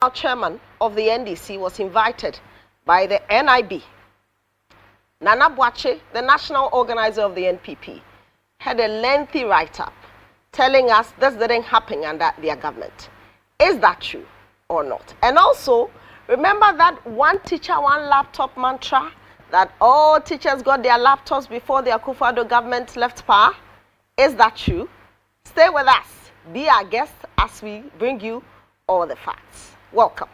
chairman of the NDC was invited by the NIB. Nana Boakye, the national organizer of the NPP, had a lengthy write-up telling us this didn't happen under their government. Is that true or not? And also, remember that one teacher, one laptop mantra, that all teachers got their laptops before the Akufo-Addo government left power? Is that true? Stay with us. Be our guest as we bring you all the facts. Welcome.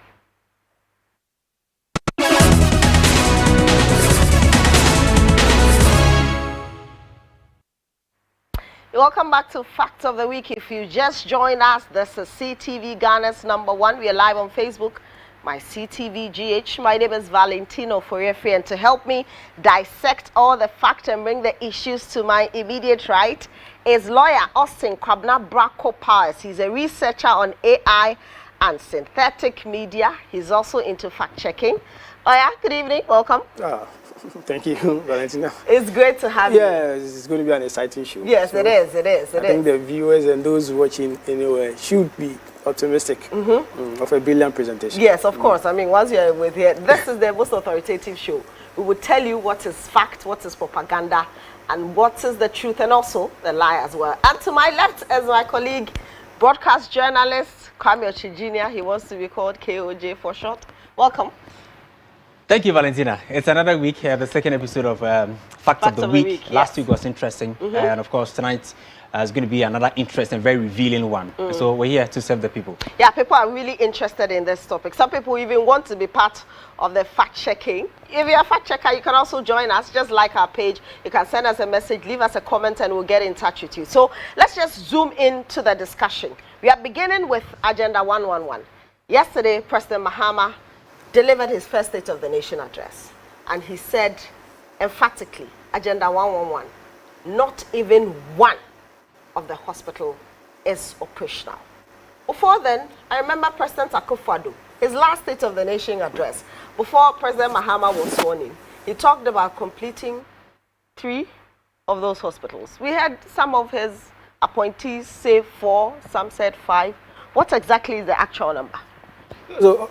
Welcome back to Facts of the Week. If you just joined us, this is CTV Ghana's #1. We are live on Facebook. My CTV GH. My name is Valentina Ofori Afriyie, and to help me dissect all the facts and bring the issues to my immediate right is lawyer Austin Kwabena Brako Powers. He's a researcher on AI and synthetic media. He's also into fact-checking. Lawyer, good evening. Welcome. Thank you, Valentina. It's great to have you. Yes, it's going to be an exciting show. Yes, so it is. I think the viewers and those watching anyway should be optimistic of a brilliant presentation. Yes, of course. I mean, once you're with here, this is the most authoritative show. We will tell you what is fact, what is propaganda, and what is the truth, and also the lie as well. And to my left is my colleague, broadcast journalist Kwame Ochijinia. He wants to be called KOJ for short. Welcome. Thank you, Valentina. It's another week, the second episode of Fact of the Week. Yes. Last week was interesting, and of course tonight is going to be another interesting, very revealing one. So we're here to serve the people. Yeah, people are really interested in this topic. Some people even want to be part of the fact-checking. If you're a fact-checker, you can also join us. Just like our page, you can send us a message, leave us a comment, and we'll get in touch with you. So let's just zoom into the discussion. We are beginning with Agenda 111. Yesterday, President Mahama delivered his first State of the Nation address, and he said emphatically, Agenda 111, not even one of the hospital is operational. Before then, I remember President Akufo-Addo, his last State of the Nation address, before President Mahama was sworn in, he talked about completing 3 of those hospitals. We had some of his appointees say 4, some said 5. What exactly is the actual number? So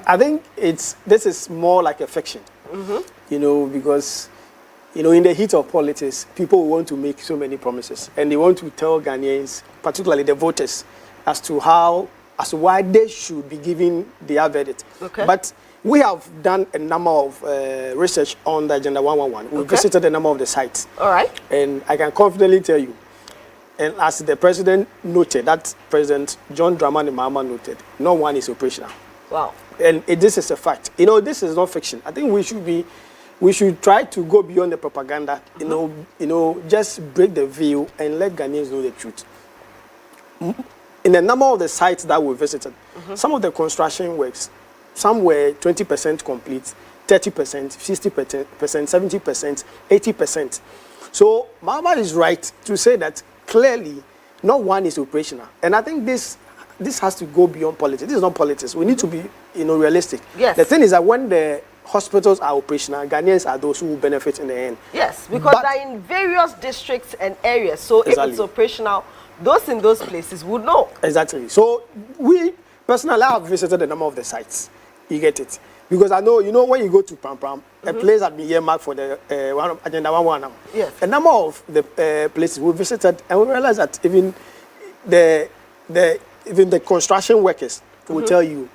I think this is more like a fiction, because, in the heat of politics, people want to make so many promises, and they want to tell Ghanaians, particularly the voters, as to why they should be giving their verdict. Okay. But we have done a number of research on the Agenda 111. We visited a number of the sites. All right. And I can confidently tell you, and as the president noted, that President John Dramani Mahama noted, no one is operational. Wow. And this is a fact. This is not fiction. I think we should try to go beyond the propaganda, just break the veil and let Ghanaians know the truth. In a number of the sites that we visited, some of the construction works, some were 20% complete, 30%, 60%, 70%, 80%. So Mahama is right to say that clearly, no one is operational, and I think this has to go beyond politics. This is not politics. We need to be, realistic. Yes. The thing is that when the hospitals are operational, Ghanaians are those who will benefit in the end. Yes, because they're in various districts and areas. So exactly. If it's operational, those in those places would know. Exactly. So we personally have visited a number of the sites. You get it. Because I know, when you go to Pram, a place had been earmarked for the Agenda 111. Yes. A number of the places we visited, and we realized that even the construction workers will tell you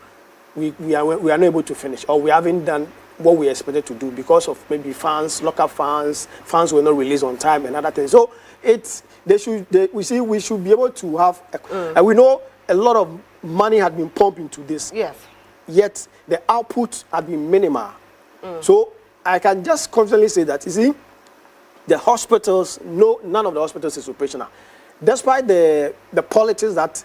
we are not able to finish, or we haven't done what we expected to do because of maybe local funds were not released on time and other things. So we should be able to have, and we know a lot of money had been pumped into this. Yes. Yet the output had been minimal. So I can just confidently say that, the hospitals, none of the hospitals is operational. Despite the politics that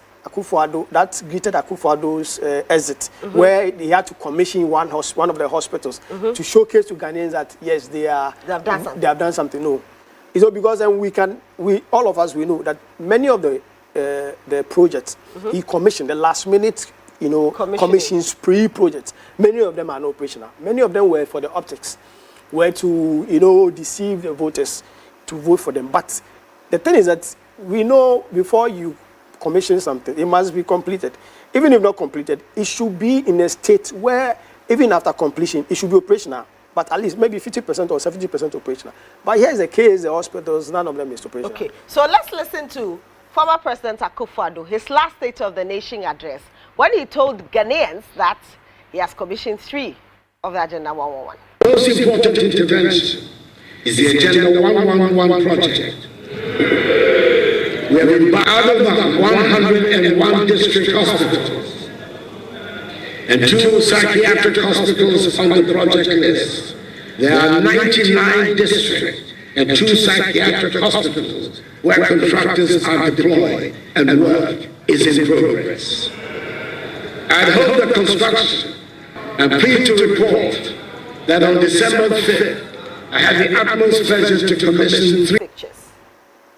greeted Akufo-Addo's exit, where they had to commission one of the hospitals to showcase to Ghanaians that, yes, they have done something. No. Because then all of us know that many of the projects he commissioned, the last minute commissions, pre-projects, many of them are not operational. Many of them were for the optics, were to, deceive the voters to vote for them. But the thing is that we know before you commission something, it must be completed. even if not completed, it should be in a state where even after completion, it should be operational. But at least maybe 50% or 70% operational. But here's the case, the hospitals, none of them is operational. Okay, so let's listen to former President Akufo-Addo, his last State of the Nation address, when he told Ghanaians that he has commissioned 3 of the Agenda 111. Most important intervention is the Agenda 111 project. We have empowered over 101 district hospitals and 2 psychiatric hospitals on the project list. There are 99 district and 2 psychiatric hospitals where contractors are deployed and work is in progress. I hope the construction. I'm pleased to report that on December 5th, I had the utmost pleasure to commission 3 pictures.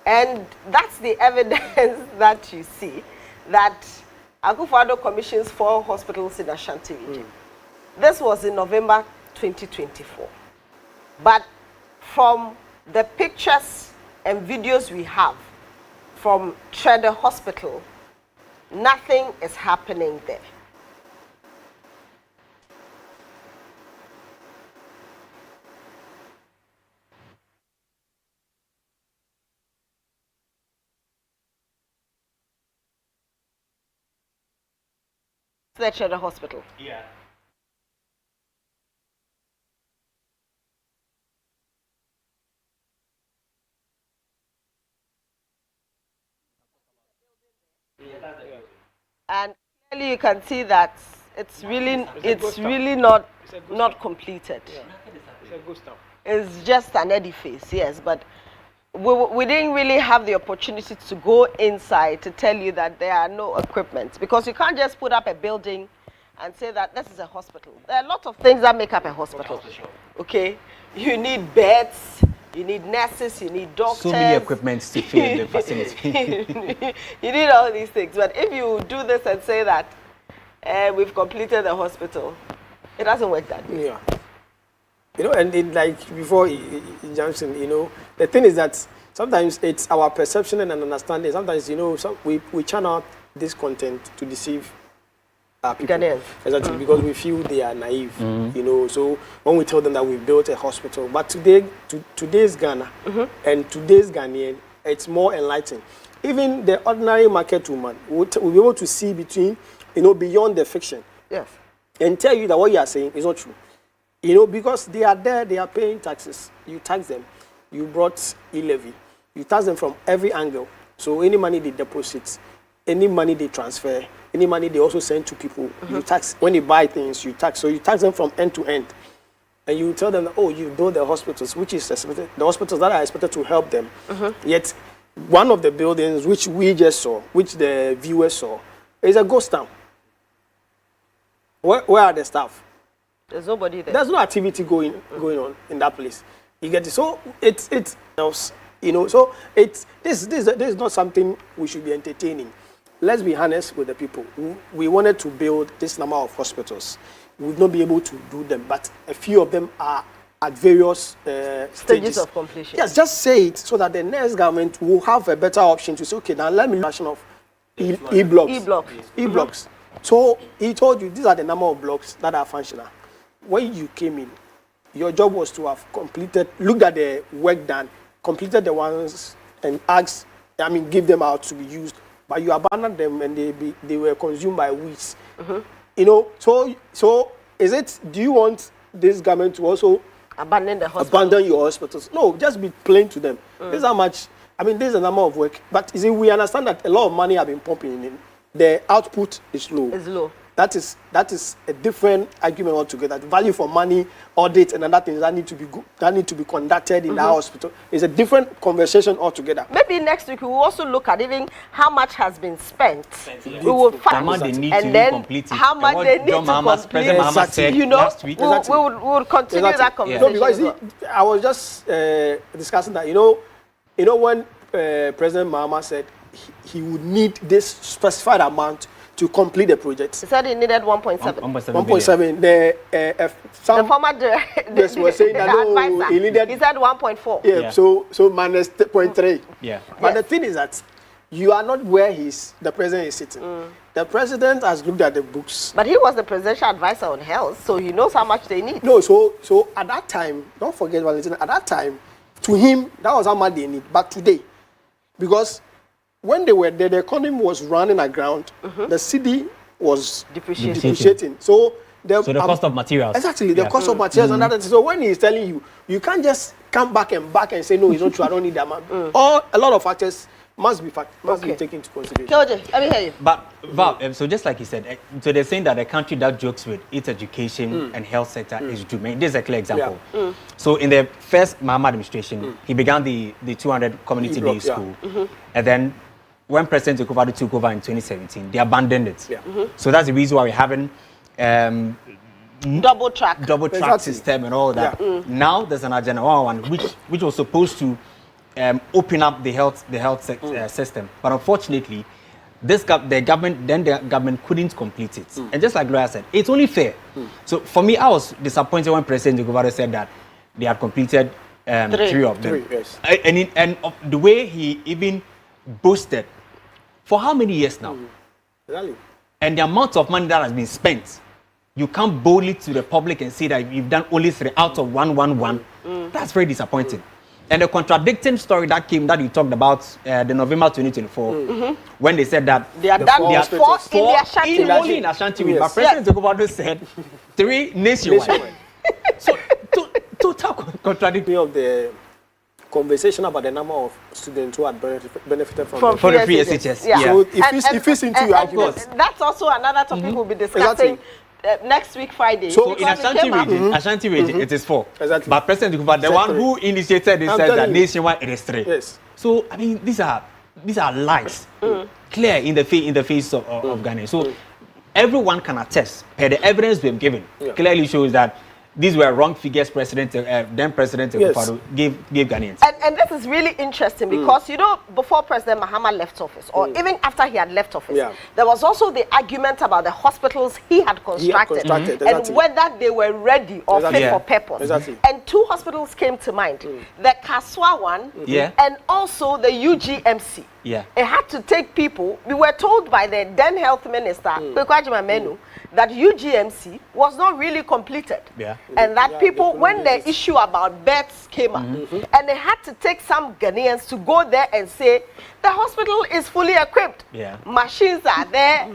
And that's the evidence that you see that Akufo-Addo commissions 4 hospitals in Ashanti region. This was in November 2024. But from the pictures and videos we have from Trede Hospital, nothing is happening there. The Trede Hospital. Yeah. And clearly you can see that it's really not completed. Yeah. It's a ghost town. It's just an edifice, yes, but we didn't really have the opportunity to go inside to tell you that there are no equipment, because you can't just put up a building and say that this is a hospital. There are a lot of things that make up a hospital. Okay, you need beds, you need nurses, you need doctors. So many equipment to fill in the facility. You need all these things, but if you do this and say that we've completed the hospital, it doesn't work that way. Yeah. You know, and it, like before jumps in, you know, the thing is that sometimes it's our perception and understanding. Sometimes, you know, we channel this content to deceive people. Ghanaians. Exactly, because we feel they are naive, you know. So when we tell them that we built a hospital, but today's Ghana and today's Ghanaian, it's more enlightening. Even the ordinary market woman will be able to see between, you know, beyond the fiction. Yes. And tell you that what you are saying is not true. You know, because they are there, they are paying taxes. You tax them. You brought e-levy. You tax them from every angle. So any money they deposit, any money they transfer, any money they also send to people, you tax. When you buy things, you tax. So you tax them from end to end. And you tell them, that, oh, you build the hospitals, which is expected, the hospitals that are expected to help them. Yet, one of the buildings which we just saw, which the viewers saw, is a ghost town. Where are the staff? There's nobody there. There's no activity going on in that place. You get it? So it's you know, so this is not something we should be entertaining. Let's be honest with the people. We wanted to build this number of hospitals. We would not be able to do them, but a few of them are at various stages of completion. Yes, just say it so that the next government will have a better option to say, okay, now let me version of e-blocks. E-blocks. So he told you these are the number of blocks that are functional. When you came in, your job was to have completed, looked at the work done, completed the ones and asked, give them out to be used. But you abandoned them and they were consumed by weeds. You know, so is it, do you want this government to also abandon the hospital? Abandon your hospitals? No, just be plain to them. This is how much, this is the number of work. But you see, we understand that a lot of money have been pumping in. The output is low. It's low. That is a different argument altogether. The value for money, audit, and other things that need to be conducted in the hospital is a different conversation altogether. Maybe next week we will also look at even how much has been spent. We will find and then how much they need to complete. Exactly. You know, last week. we will continue that conversation. No, because I was just discussing that. You know when President Mahama said he would need this specified amount to complete the project. He said he needed 1.7. 1.7. The former was saying that no, he needed. He said 1.4. Yeah. So minus 0.3. Yeah. But the thing is that you are not where the president is sitting. The president has looked at the books. But he was the presidential advisor on health, so he knows how much they need. No, so at that time, don't forget, Valentina, at that time, to him, that was how much they need. But today, because when they were there, the economy was running aground, the city was depreciating. So the cost of materials. Exactly, the cost of materials and that. So when he's telling you, you can't just come back and say, no, it's not true, I don't need that man. Or a lot of factors must be taken into consideration. George, let me hear you. But Val, so just like you said, so they're saying that a country that jokes with its education and health sector is doomed. This is a clear example. So in the first Mahama administration, he began the 200 community day school, and then when President Akufo-Addo took over in 2017, they abandoned it. So that's the reason why we're having double track system and all that. Now there's an agenda 111 which was supposed to open up the health system, but unfortunately, the government couldn't complete it. And just like Gloria said, it's only fair. So for me, I was disappointed when President Akufo-Addo said that they had completed three of them. Yes. And the way he even boasted, for how many years now? Really? And the amount of money that has been spent, you come boldly to the public and say that you've done only 3 out of 111. That's very disappointing. And the contradicting story that you talked about, the November 2024, when they said that they are done 4 in the Ashanti only in Ashanti, but President Akufo-Addo said 3 nationwide. So total contradicting of the conversation about the number of students who had benefited from the free SHS. Yeah. So if it's into your argument, that's also another topic we'll be discussing. Next week Friday. So in Ashanti region, it is 4. Exactly. But President Akufo, the one who initiated it, said that nationwide it is 3. Yes. So I mean, these are lies, clear in the face of Ghana. So everyone can attest. The evidence we've given clearly shows that these were wrong figures then President Akufo-Addo gave Ghanaians. And this is really interesting because, you know, before President Mahama left office, or even after he had left office, there was also the argument about the hospitals he had constructed, and whether they were ready or fit for purpose. And 2 hospitals came to mind, the Kaswa one and also the UGMC. It had to take people. We were told by the then health minister, Kwekwaji Menu, that UGMC was not really completed. And that people, when the issue about beds came up, and they had to take some Ghanaians to go there and say, the hospital is fully equipped. Machines are there.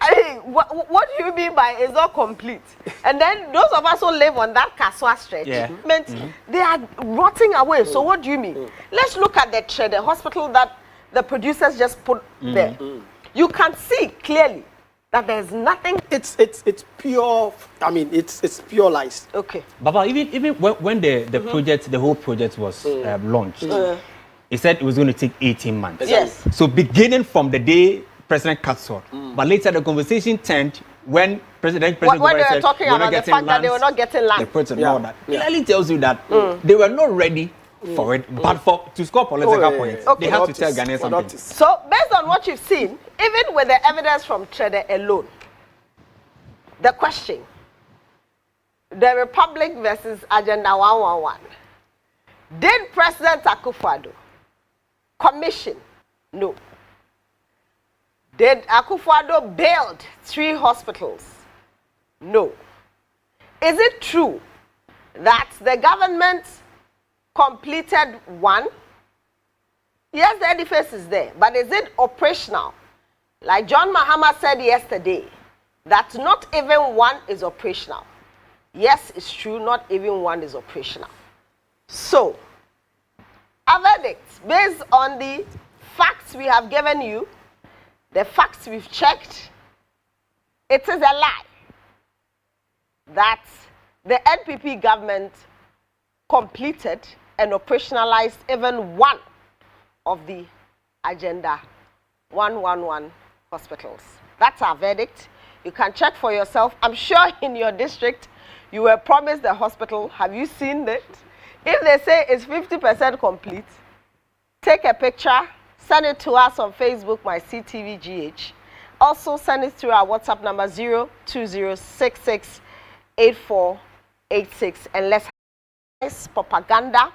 I mean, what do you mean by it's not complete? And then those of us who live on that Kaswa stretch, meant they are rotting away. So what do you mean? Let's look at the hospital that the producers just put there. You can see clearly that there's nothing. It's pure. I mean, it's pure lies. Okay. Baba, even when the whole project was launched, it said it was going to take 18 months. Yes. So beginning from the day President Katsor, but later the conversation turned when President when they were said, talking about the fact that they were not getting land. The project and all that clearly tells you that they were not ready for it, but to score political points, they have to tell Ghanaians something. So, based on what you've seen, even with the evidence from Trede alone, the question, the Republic versus Agenda 111, did President Akufo-Addo commission? No. Did Akufo-Addo build 3 hospitals? No. Is it true that the government completed 1? Yes, the edifice is there, but is it operational? Like John Mahama said yesterday, that not even 1 is operational. Yes, it's true, not even 1 is operational. So, a verdict based on the facts we have given you, the facts we've checked, it is a lie that the NPP government completed and operationalized even 1 of the Agenda 111 hospitals. That's our verdict. You can check for yourself. I'm sure in your district you were promised a hospital. Have you seen it? If they say it's 50% complete, take a picture, send it to us on Facebook, my CTVGH. Also send it to our WhatsApp number 020668486, and let's propaganda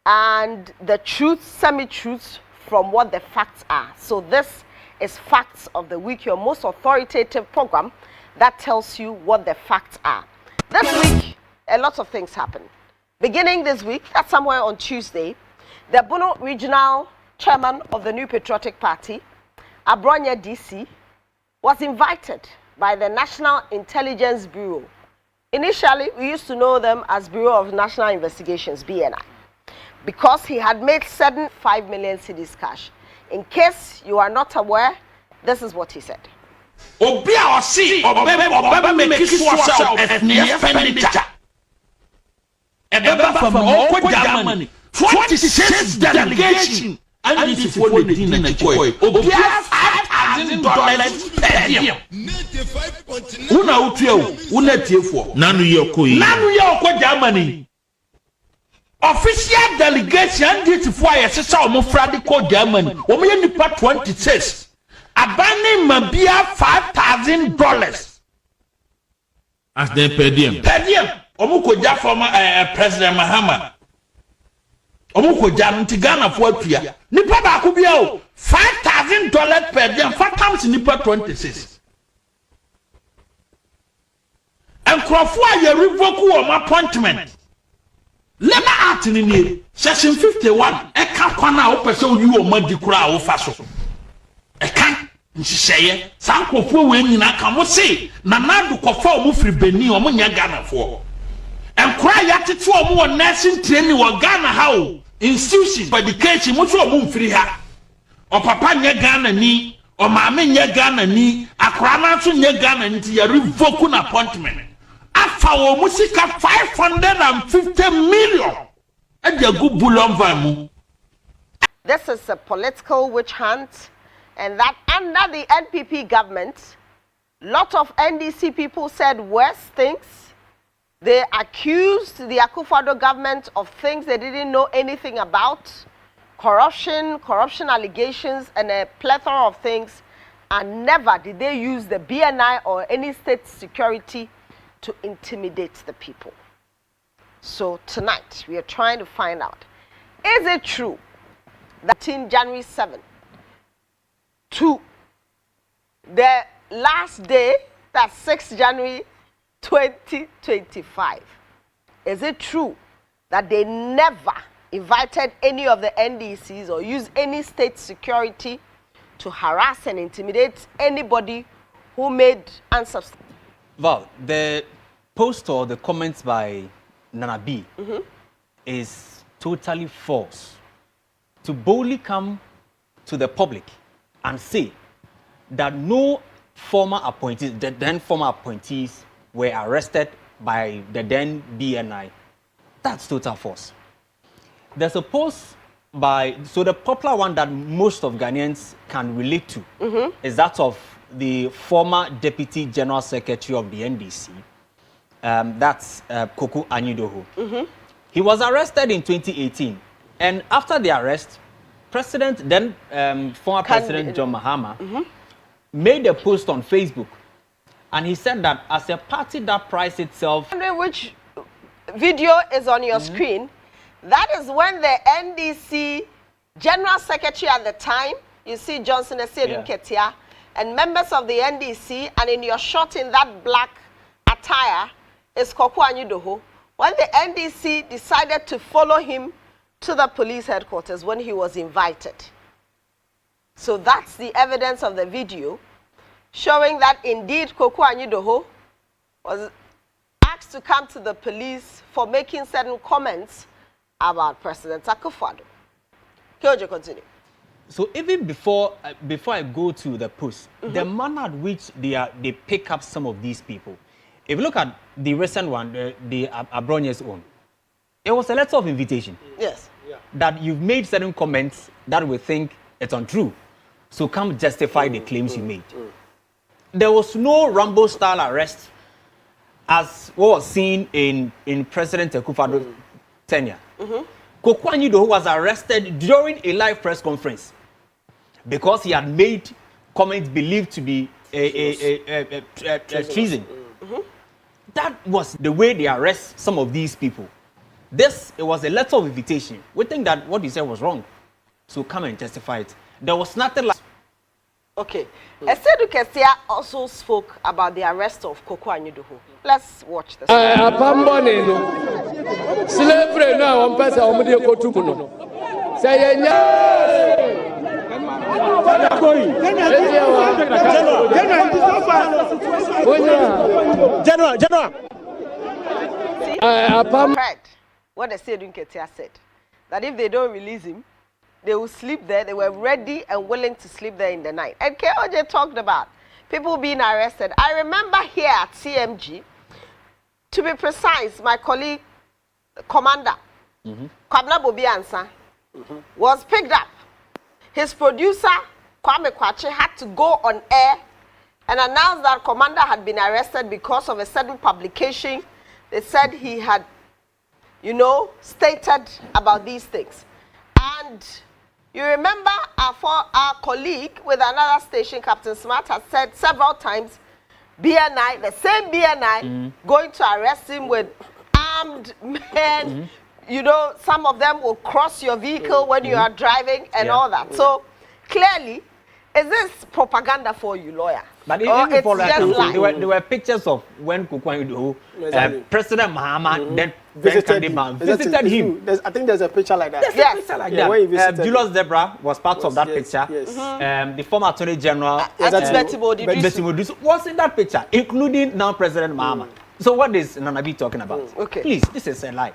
and the truth, semi-truths from what the facts are. So this is Facts of the Week, your most authoritative program that tells you what the facts are. This week, a lot of things happened. Beginning this week, that's somewhere on Tuesday, the Bono Regional Chairman of the New Patriotic Party, Abronya DC, was invited by the National Intelligence Bureau. Initially, we used to know them as Bureau of National Investigations, BNI, because he had made certain 5 million cedis cash. In case you are not aware, this is what he said. Obia osi obeba make yourself expenditure. Ebeba from Oko Germany 26 delegation and this for the dinner koi. Obia $5,000 per year. Una utie una tiefo. Nanu ye Oko Germany. Official delegation this for yesesa omo frade ko Germany. Omo ye nipa 26. Abani mabia $5,000 as they per diem. Per diem. Omukoja former President Mahama. Omukoja ntigana for tuya. Nipa ba kubia o $5,000 per diem. 4 times nipa 26. And Crawford ye revoke o appointment. Lema art ni section 51. Eka kwana o pese o yu o madi kura o faso. Eka Nshisheye, Sankofo we nyina ka mo se na nadu kofa omo firi Beni omo nya Ghana fo. Enkura ya tete omo won nursing training wo Ghana ha o institution for education mo so omo mfiri ha. O papa nya Ghana ni, o maame nya Ghana ni, akura na so nya Ghana ni ya revoke na appointment. Afa wo mo sika 550 million. E dia go bulon van mu. This is a political witch hunt. And that under the NPP government, lot of NDC people said worse things. They accused the Akufo-Addo government of things they didn't know anything about, corruption allegations, and a plethora of things. And never did they use the BNI or any state security to intimidate the people. So tonight, we are trying to find out, is it true that in January 7th, to the last day, that's 6 January 2025. Is it true that they never invited any of the NDCs or used any state security to harass and intimidate anybody who made answers? Val, the post or the comments by Nana B is totally false. To boldly come to the public and say that no former appointees, the then former appointees, were arrested by the then BNI. That's total false. There's a post by, so the popular one that most of Ghanaians can relate to is that of the former Deputy General Secretary of the NDC. That's Koku Anyidoho. He was arrested in 2018. And after the arrest, former President John Mahama made a post on Facebook, and he said that as a party that prides itself, which video is on your screen, that is when the NDC General Secretary at the time, you see Johnson Esedun Ketia, and members of the NDC, and in your shot in that black attire is Koku Anyidoho. When the NDC decided to follow him to the police headquarters when he was invited. So that's the evidence of the video showing that indeed Koku Anyidoho was asked to come to the police for making certain comments about President Akufo-Addo. Kyojo, continue. So even before I go to the post, the manner at which they pick up some of these people. If you look at the recent one, the Abronya's own, it was a letter of invitation. Yes. That you've made certain comments that we think it's untrue. So come justify the claims you made. There was no Rambo-style arrest as what was seen in President Akufo-Addo's tenure. Koku Anyidoho was arrested during a live press conference because he had made comments believed to be treason. That was the way they arrest some of these people. It was a letter of invitation. We think that what he said was wrong. So come and justify it. There was nothing like... Okay. Esedu Kesia also spoke about the arrest of Koko Anyidoho. Let's watch this. Apambone no. Slavery no one person omudi ekotumu no. Say General. Heard what Esedu Kesia said. That if they don't release him, they will sleep there. They were ready and willing to sleep there in the night. And KOJ talked about people being arrested. I remember here at CMG, to be precise, my colleague, Commander, Kwabna Bobiansa, was picked up. His producer, Kwame Kwache, had to go on air and announce that Commander had been arrested because of a certain publication. They said he had, stated about these things. And you remember our colleague with another station, Captain Smart, has said several times, BNI, the same BNI, going to arrest him with armed men. Some of them will cross your vehicle when you are driving and all that. So clearly, is this propaganda for you, lawyer? But even before that, there were pictures of when Kukwanyu, President Mahama, then visited him. I think there's a picture like that. There's a picture like that. Julius Zebra was part of that picture. Yes. The former Attorney General, Betty Modidu, was in that picture, including now President Mahama. So what is Nanabi talking about? Okay. Please, this is a lie.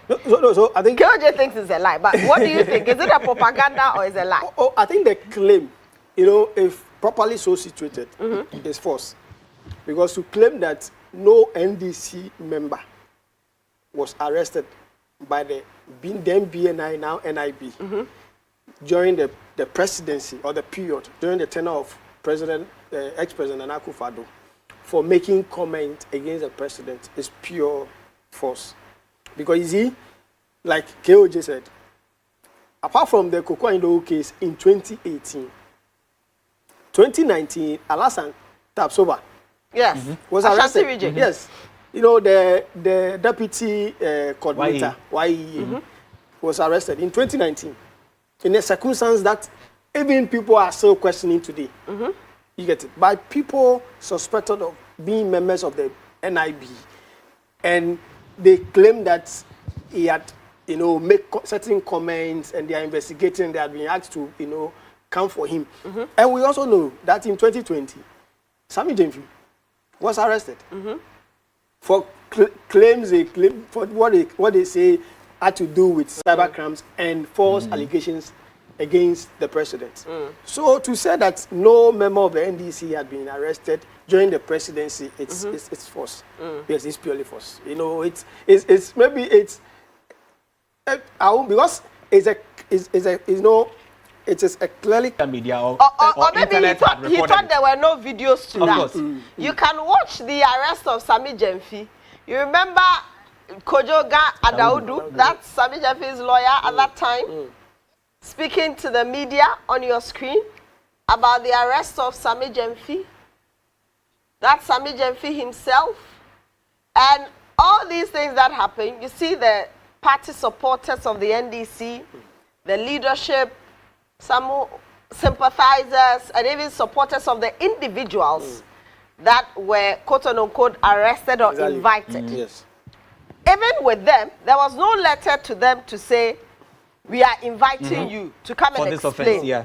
So I think KOJ thinks it's a lie, but what do you think? Is it a propaganda or is it a lie? I think the claim, if properly so situated, is false. Because to claim that no NDC member was arrested by the then BNI, now NIB, during the presidency or the period, during the tenure of ex-president Nana Akufo-Addo, for making comment against the president is pure false. Because you see, like KOJ said, apart from the Koko Anyidoho case in 2018, 2019, Alassane Tapsoba was arrested. Yes. The deputy coordinator, YEA, was arrested in 2019 in a circumstance that even people are still questioning today. You get it? By people suspected of being members of the NIB. And they claim that he had, make certain comments and they are investigating, they have been asked to, come for him. And we also know that in 2020, Sammy Jemfi was arrested for claims for what they say had to do with cyber crimes and false allegations against the president. So to say that no member of the NDC had been arrested during the presidency, it's false. Yes, it's purely false. Because it is a clearly media or maybe he thought there were no videos to that. You can watch the arrest of Sammy Jemfi. You remember Kojoga Adaudu, that's Sammy Jemfi's lawyer at that time, speaking to the media on your screen about the arrest of Sammy Jemfi. That's Sammy Jemfi himself. And all these things that happen, you see the party supporters of the NDC, the leadership, some sympathizers, and even supporters of the individuals that were quote-unquote arrested or invited. Yes. Even with them, there was no letter to them to say, we are inviting you to come for and this explain. Offense, yeah.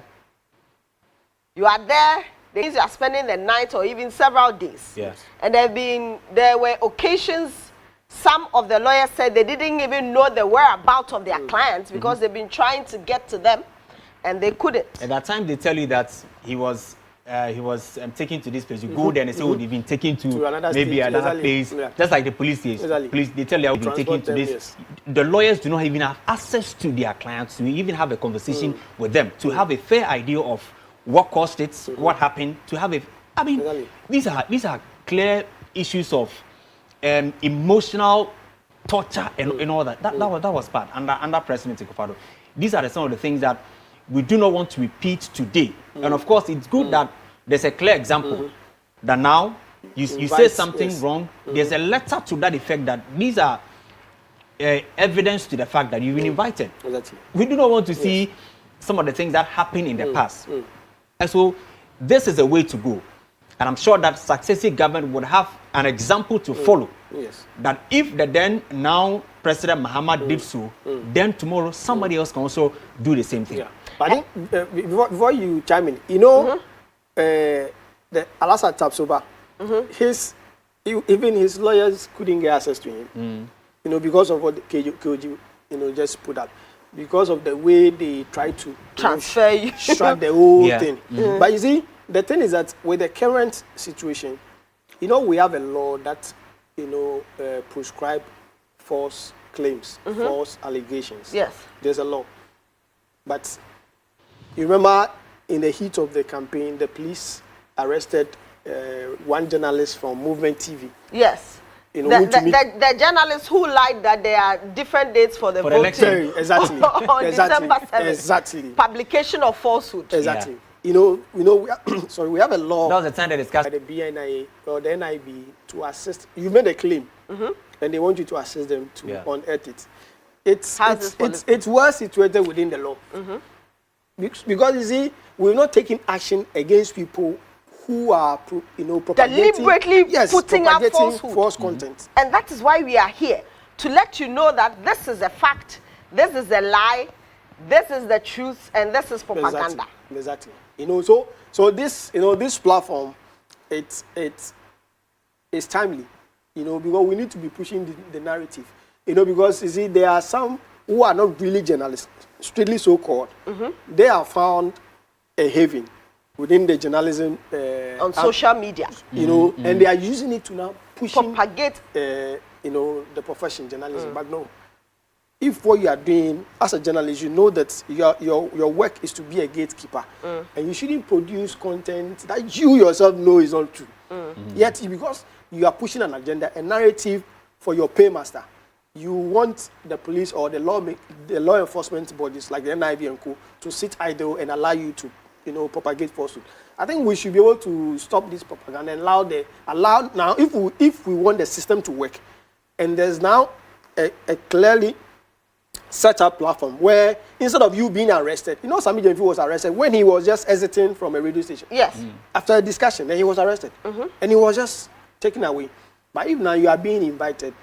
You are there, you are spending the night or even several days. Yes. And there were occasions, some of the lawyers said they didn't even know the whereabouts of their clients because they've been trying to get to them and they couldn't. At that time, they tell you that he was taken to this place. You go there and they say, they've been taken to maybe another place. Yeah. Just like the police case. Police, they tell you they've been taken to this. Yes. The lawyers do not even have access to their clients to even have a conversation with them, to have a fair idea of what caused it, what happened, to have these are clear issues of emotional torture and all that. That was bad under President Akufo-Addo. These are some of the things that we do not want to repeat today. And of course, it's good that there's a clear example that now you say something wrong. There's a letter to that effect that these are evidence to the fact that you've been invited. We do not want to see some of the things that happened in the past. And so this is a way to go. And I'm sure that successive government would have an example to follow. Yes. That if the then now President Muhammad did so, then tomorrow somebody else can also do the same thing. Yeah. But I think before you chime in, you know, the Alassad Tabsoba, even his lawyers couldn't get access to him. You know, because of what KOG, you know, just put up. Because of the way they try to transfer you, strap the whole thing. But you see, the thing is that with the current situation, you know, we have a law that, you know, prescribe false claims, false allegations. Yes. There's a law. But you remember in the heat of the campaign, the police arrested one journalist from Movement TV. Yes. You know, the journalists who lied that there are different dates for the voting. Election. Exactly. On exactly. December 7th. Exactly. Publication of falsehood. Exactly. Yeah. You know, sorry, we have a law. That was the time they discussed. By the BNIA or the NIB to assist. You made a claim, and they want you to assist them to unearth it. It's well situated within the law. Because you see, we're not taking action against people who are, you know, deliberately putting out false content. And that is why we are here, to let you know that this is a fact, this is a lie, this is the truth, and this is propaganda. Exactly. You know, so this, you know, this platform, it's timely, you know, because we need to be pushing the narrative, you know, because you see, there are some who are not really journalists, strictly so-called. They have found a haven within the journalism on social media, you know, and they are using it to now propagate, you know, the profession journalism. But no, if what you are doing as a journalist, you know that your work is to be a gatekeeper, and you shouldn't produce content that you yourself know is not true. Yet, because you are pushing an agenda, a narrative for your paymaster, you want the police or the law enforcement bodies like the NIV and co to sit idle and allow you to, you know, propagate falsehood. I think we should be able to stop this propaganda and allow now, if we want the system to work, and there's now a clearly set up platform where instead of you being arrested, you know, Sami Jemfi was arrested when he was just exiting from a radio station. Yes. After a discussion, then he was arrested, and he was just taken away. But if now you are being invited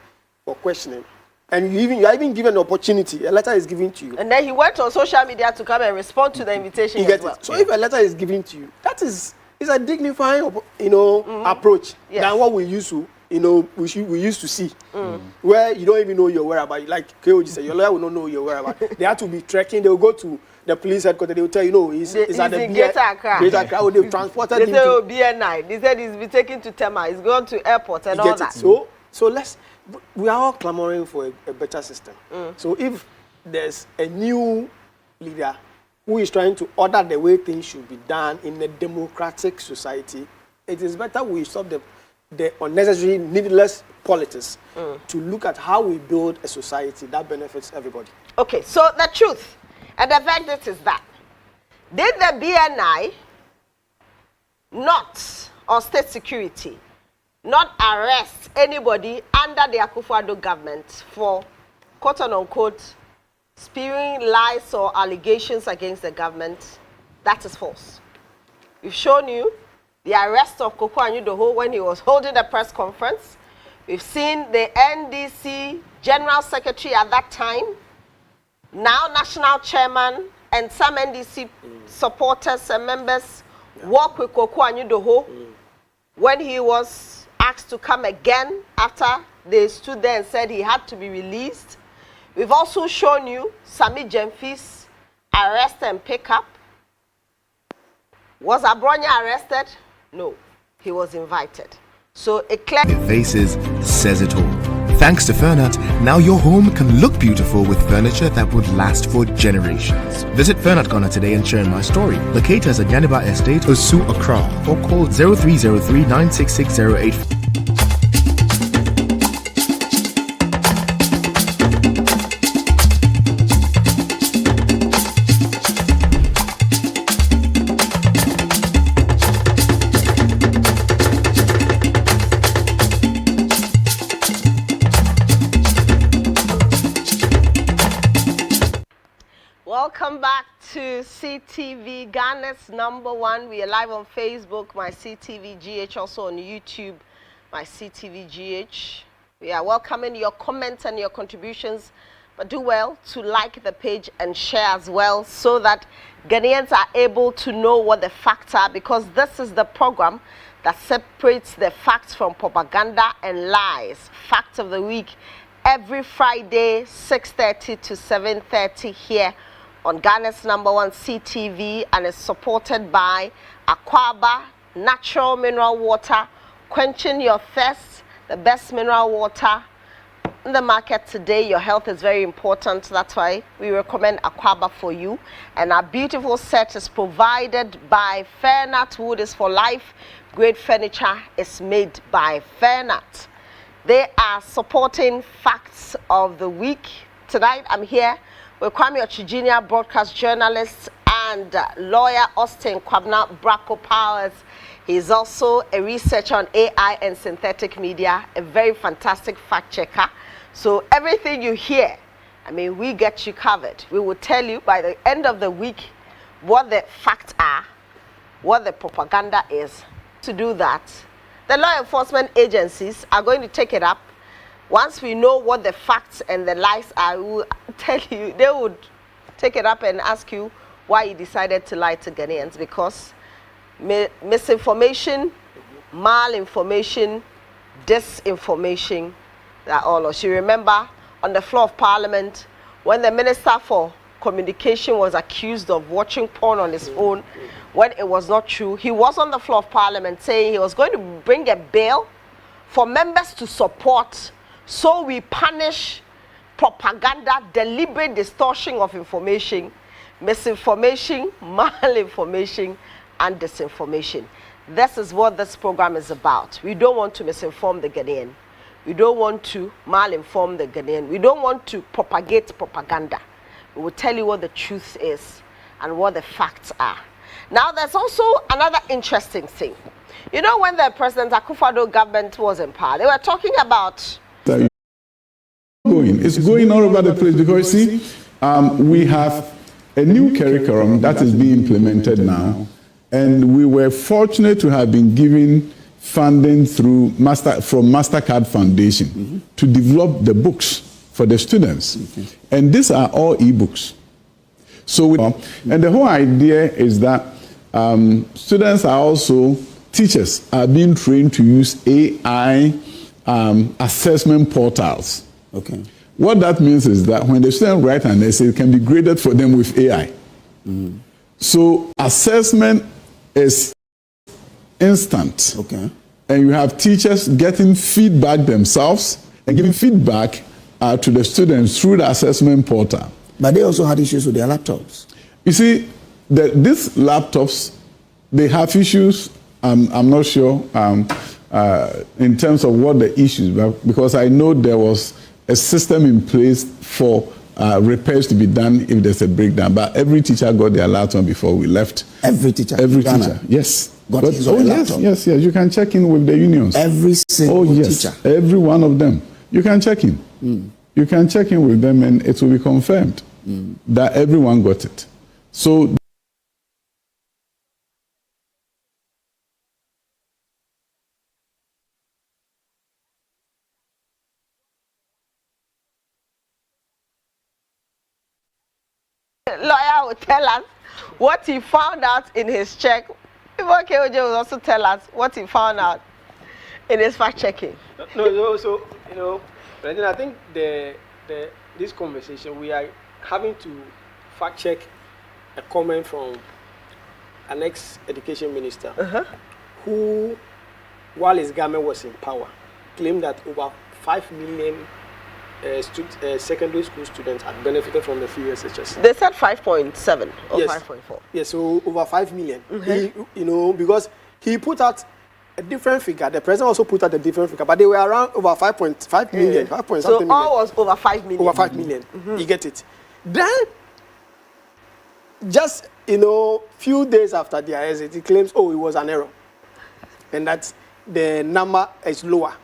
for questioning, and you are even given an opportunity, a letter is given to you. And then he went on social media to come and respond to the invitation as well. So if a letter is given to you, that is a dignifying, you know, approach than what we used to, you know, we used to see, where you don't even know your whereabouts. Like KOG said, your lawyer will not know your whereabouts. They have to be trekking. They will go to the police headquarters. They will tell you, no, he's at the Greater Accra. They transported they him say, to BNI. They said he's been taken to Tema. He's gone to airport and all that. So we are all clamoring for a better system. So if there's a new leader who is trying to order the way things should be done in a democratic society, it is better we stop the unnecessary, needless politics to look at how we build a society that benefits everybody. Okay, so the truth and the verdict is that did the BNI not, or state security, not arrest anybody under the Akufo-Addo government for quote-unquote spewing lies or allegations against the government? That is false. We've shown you the arrest of Koko Anyu-Doho when he was holding a press conference. We've seen the NDC General Secretary at that time, now National Chairman, and some NDC supporters and members walk with Koko Anyu-Doho when he was asked to come again after they stood there and said he had to be released. We've also shown you Sami Jemfi's arrest and pickup. Was Abronya arrested? No, he was invited. So it clear. Their faces says it all. Thanks to Fernut, now your home can look beautiful with furniture that would last for generations. Visit Fernut Corner today and share my story. Locate us at Yaniba Estate, Osu, Accra, or call 0303 96608. Welcome back to CTV, Ghana's #1. We are live on Facebook, my CTV GH, also on YouTube, my CTV GH. We are welcoming your comments and your contributions, but do well to like the page and share as well so that Ghanaians are able to know what the facts are, because this is the program that separates the facts from propaganda and lies. Fact of the week every Friday, 6:30 to 7:30 here on Ghana's #1 CTV, and is supported by Aquaba Natural Mineral Water, quenching your thirst, the best mineral water in the market today. Your health is very important. That's why we recommend Aquaba for you. And our beautiful set is provided by Fairnut. Wood is for life. Great furniture is made by Fairnut. They are supporting Facts of the Week. Tonight I'm here with Kwame Ochijinia, broadcast journalist, and lawyer Austin Kwabna Bracco Powers. He's also a researcher on AI and synthetic media, a very fantastic fact checker. So everything you hear, I mean, we get you covered. We will tell you by the end of the week what the facts are, what the propaganda is. To do that, the law enforcement agencies are going to take it up. Once we know what the facts and the lies are, we will tell you, they would take it up and ask you why you decided to lie to Ghanaians, because misinformation, malinformation, disinformation, that all of you remember on the floor of Parliament when the Minister for Communication was accused of watching porn on his phone when it was not true. He was on the floor of Parliament saying he was going to bring a bill for members to support, so we punish propaganda, deliberate distortion of information, misinformation, malinformation, and disinformation. This is what this program is about. We don't want to misinform the Ghanaian. We don't want to malinform the Ghanaian. We don't want to propagate propaganda. We will tell you what the truth is and what the facts are. Now, there's also another interesting thing. You know, when the President Akufo-Addo government was in power, they were talking about... It's going all over the place because, see, we have a new curriculum that is being implemented now, and we were fortunate to have been given funding through from MasterCard Foundation to develop the books for the students. And these are all e-books. So, and the whole idea is that students are also, teachers are being trained to use AI assessment portals. Okay. What that means is that when the student writes an essay, it can be graded for them with AI. So assessment is instant. Okay. And you have teachers getting feedback themselves and giving feedback to the students through the assessment portal. But they also had issues with their laptops. You see, these laptops, they have issues. I'm not sure in terms of what the issues were, because I know there was a system in place for repairs to be done if there's a breakdown. But every teacher got their laptop before we left. Every teacher? Every teacher, yes. Got his own laptop? Yes. You can check in with the unions. Every single teacher? Every one of them. You can check in. You can check in with them and it will be confirmed that everyone got it. So lawyer will tell us what he found out in his check. Before KOJ will also tell us what he found out in his fact checking. No, so you know, Valentina, I think this conversation we are having to fact check a comment from an ex-education minister who, while his government was in power, claimed that over 5 million secondary school students had benefited from the free SHS. They said 5.7 or yes. 5.4. Yes, so over 5 million. He, you know, because he put out a different figure. The president also put out a different figure, but they were around over 5.5 million. 5 point so something million. all was over 5 million. Over 5 million. You get it. Then, just, you know, few days after their exit, he claims, oh, it was an error. And that the number is lower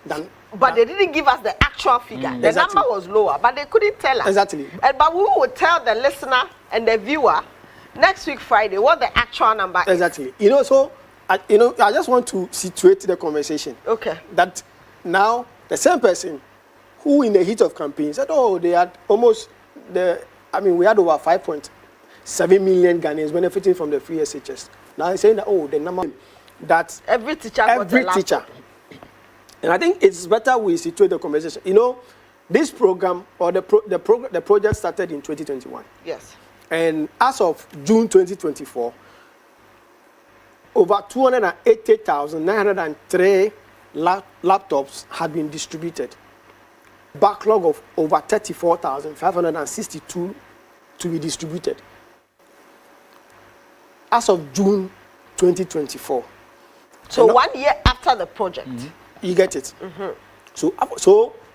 than... But they didn't give us the actual figure. The exactly. number was lower, but they couldn't tell us. Exactly. But we would tell the listener and the viewer next week Friday, what the actual number is. Exactly. So I just want to situate the conversation. Okay. That now the same person who in the heat of campaign said, oh, they had almost we had over 5.7 million Ghanaians benefiting from the free SHS. Now he's saying that, oh, the number that every teacher got a laptop. And I think it's better we situate the conversation. This program or the project started in 2021. Yes. And as of June 2024, over 280,903 laptops had been distributed. Backlog of over 34,562 to be distributed. As of June 2024. So 1 year after the project. You get it? So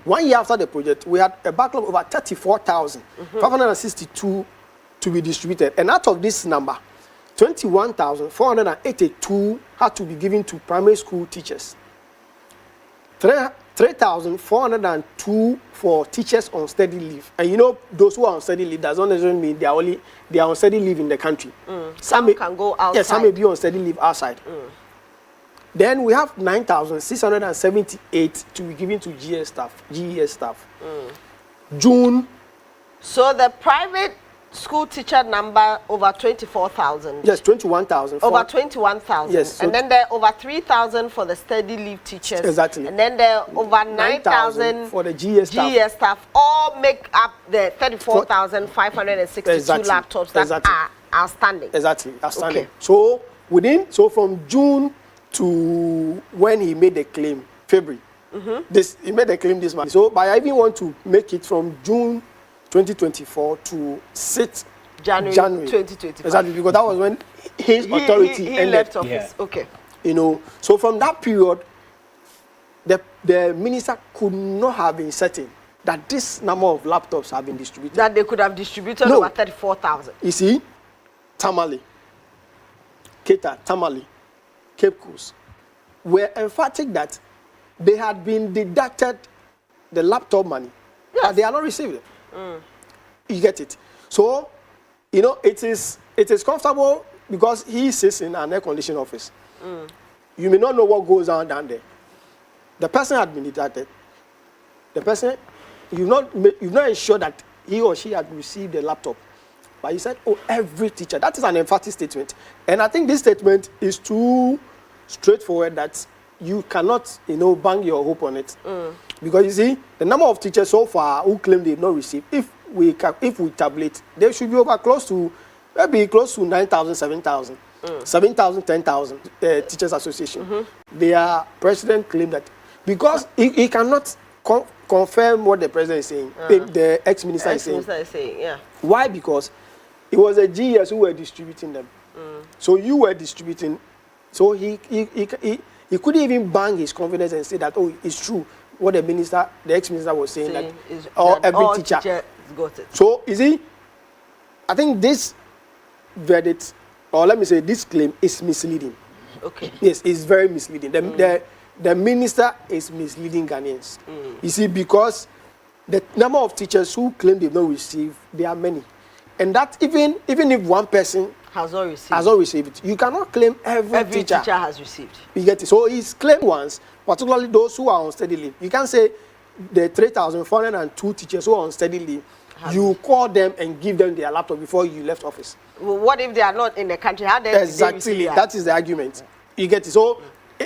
1 year after the project, we had a backlog of over 34,562 to be distributed. And out of this number, 21,482 had to be given to primary school teachers. 3,402 for teachers on study leave. And those who are on study leave does not necessarily mean they are on study leave in the country. Some can go outside. Yes, some may be on study leave outside. Then we have 9,678 to be given to GES staff. June. So the private school teacher number over 24,000. Yes, 21,000. Over 21,000. Yes. So and then there are over 3,000 for the study leave teachers. Exactly. And then there are over 9,000 for the GES staff. All make up the 34,562 laptops that are outstanding. Exactly, outstanding. Okay. So from June to when he made the claim, February. He made the claim this month. So, but I even want to make it from June 2024 to January 2025. Exactly, because that was when his authority he ended. left office. Yeah. Okay. So from that period, the minister could not have been certain that this number of laptops have been distributed. That they could have distributed over 34,000. You see, Tamale, Keta, Tamale, Cape Coast were emphatic that they had been deducted the laptop money, but they are not received it. You get it? So, it is comfortable because he sits in an air-conditioned office. You may not know what goes on down there. The person had been deducted. The person, you've not ensured that he or she had received the laptop. But he said, oh, every teacher. That is an emphatic statement. And I think this statement is too straightforward that you cannot, bang your hope on it. Because you see, the number of teachers so far who claim they have not received, if we tabulate, there should be over close to 9,000, 7,000. 7,000, 10,000 teachers association. Their president claimed that because he cannot confirm what the president is saying, the ex-minister is saying. Yeah. Why? Because it was the GES who were distributing them. So you were distributing. So he couldn't even bang his confidence and say that, oh, it's true what the ex-minister was saying, that every teacher got it. So, you see, I think this verdict, or let me say this claim, is misleading. Okay. Yes, it's very misleading. The minister is misleading Ghanaians. You see, because the number of teachers who claim they've not received, there are many. And that even if one person has not received it, you cannot claim every teacher has received. You get it? So he's claimed ones, particularly those who are on steady leave. You can't say the 3,402 teachers who are on steady leave, you call them and give them their laptop before you left office. Well, what if they are not in the country? How then exactly, that is the argument. You get it? So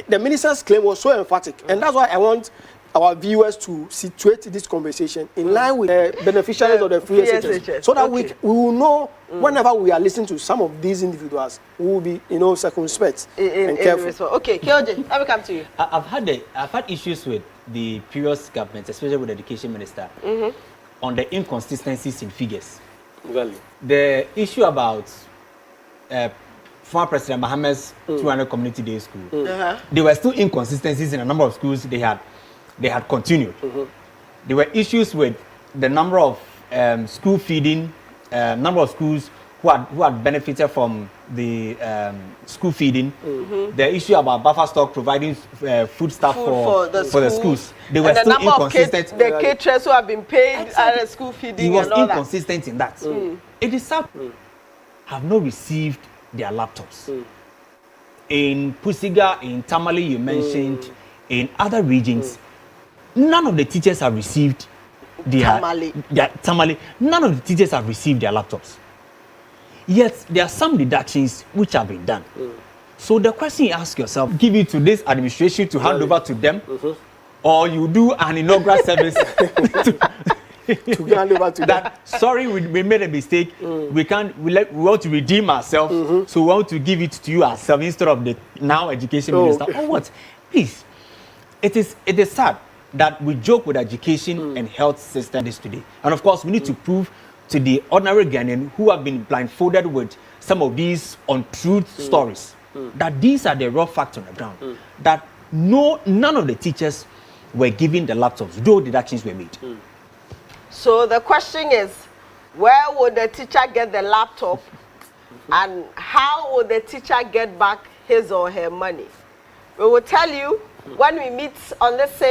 the minister's claim was so emphatic, and that's why I want our viewers to situate this conversation in line with the beneficiaries of the free SHS, so that we will know whenever we are listening to some of these individuals, we will be circumspect and careful. Okay, Kyoji, let me come to you. I've had issues with the previous government, especially with the education minister, on the inconsistencies in figures. Really? The issue about former President Mohammed's 200 community day school, there were still inconsistencies in a number of schools they had continued. There were issues with the number of school feeding, number of schools who had benefited from the school feeding. The issue about buffer stock providing food stuff for the schools. They were still inconsistent. The caterers who have been paid at school feeding. He was inconsistent in that. It is sad. have not received their laptops. In Pusiga, in Tamale, you mentioned, in other regions, none of the teachers have received Tamale. None of the teachers have received their laptops. Yet there are some deductions which have been done. So the question you ask yourself, give it to this administration to hand over to them, or you do an inaugural service to hand over to them. Sorry, we made a mistake. We want to redeem ourselves, so we want to give it to you ourselves instead of the now education minister. Or what? Please, it is sad that we joke with education and health system this today. And of course, we need to prove to the ordinary Ghanaian who have been blindfolded with some of these untruth stories that these are the raw facts on the ground. That none of the teachers were given the laptops, though deductions were made. So the question is, where would the teacher get the laptop, and how would the teacher get back his or her money? We will tell you when we meet on the same